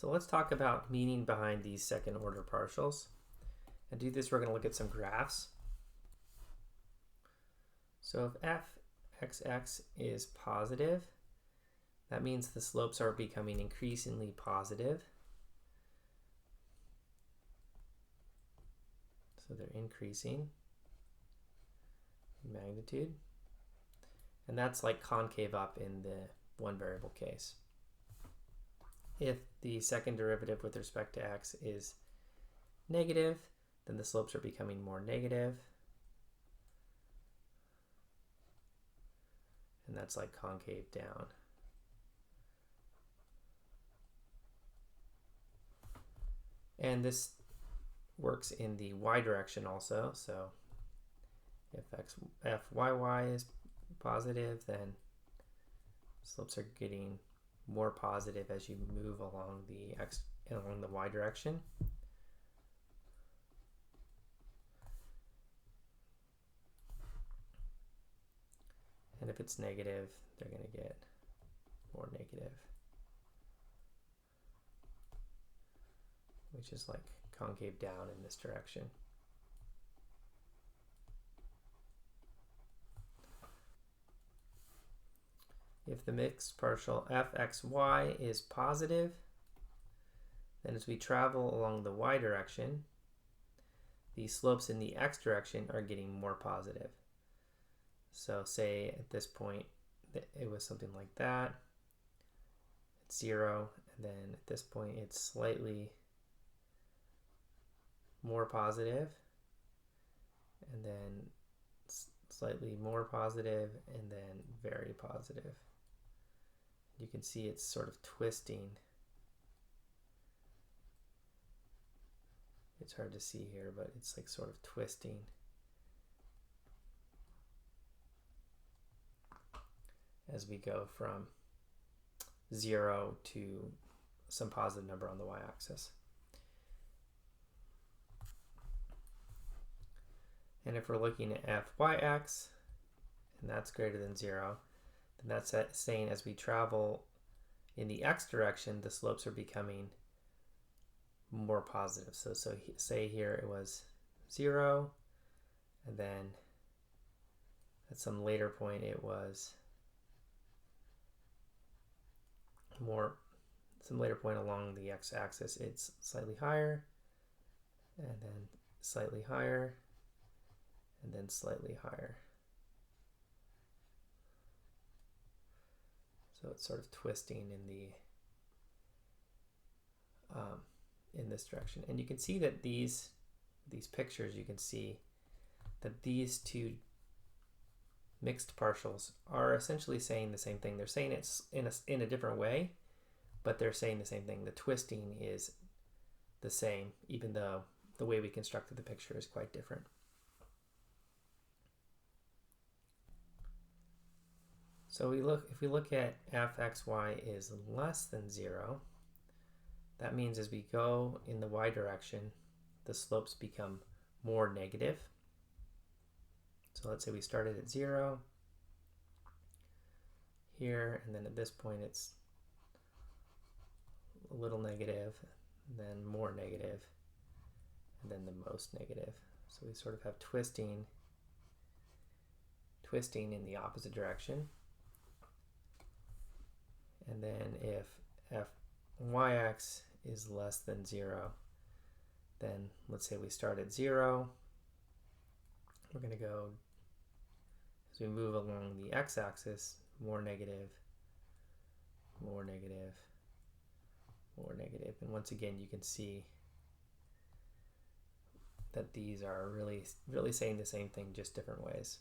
So let's talk about meaning behind these second order partials. And to do this, we're going to look at some graphs. So if f(x(x) is positive, that means the slopes are becoming increasingly positive. So they're increasing in magnitude. And that's like concave up in the one variable case. If the second derivative with respect to x is negative, then the slopes are becoming more negative. And that's like concave down. And this works in the y direction also. So if fyy is positive, then slopes are getting more positive as you move along the y direction. And if it's negative, they're going to get more negative, which is like concave down in this direction. If the mixed partial f(x(y) is positive, then as we travel along the y direction, the slopes in the x direction are getting more positive. So say at this point it was something like that, it's 0, and then at this point it's slightly more positive, and then slightly more positive, and then very positive. You can see it's sort of twisting. It's hard to see here, but it's like sort of twisting. As we go from 0 to some positive number on the y-axis. And if we're looking at fyx, and that's greater than 0, then that's saying as we travel in the x direction, the slopes are becoming more positive. So say here it was 0, and then at some later point it was some later point along the x-axis it's slightly higher, and then slightly higher, and then slightly higher. So it's sort of twisting in the in this direction. And you can see that these pictures, you can see that these two mixed partials are essentially saying the same thing. They're saying it's in a different way, but they're saying the same thing. The twisting is the same, even though the way we constructed the picture is quite different. So if we look at f(x(y) is less than 0, that means as we go in the y direction, the slopes become more negative. So let's say we started at 0 here, and then at this point it's a little negative, then more negative, and then the most negative. So we sort of have twisting in the opposite direction. And then if fyx is less than 0, then let's say we start at 0. We're going to go, as we move along the x-axis, more negative, more negative, more negative. And once again, you can see that these are really saying the same thing, just different ways.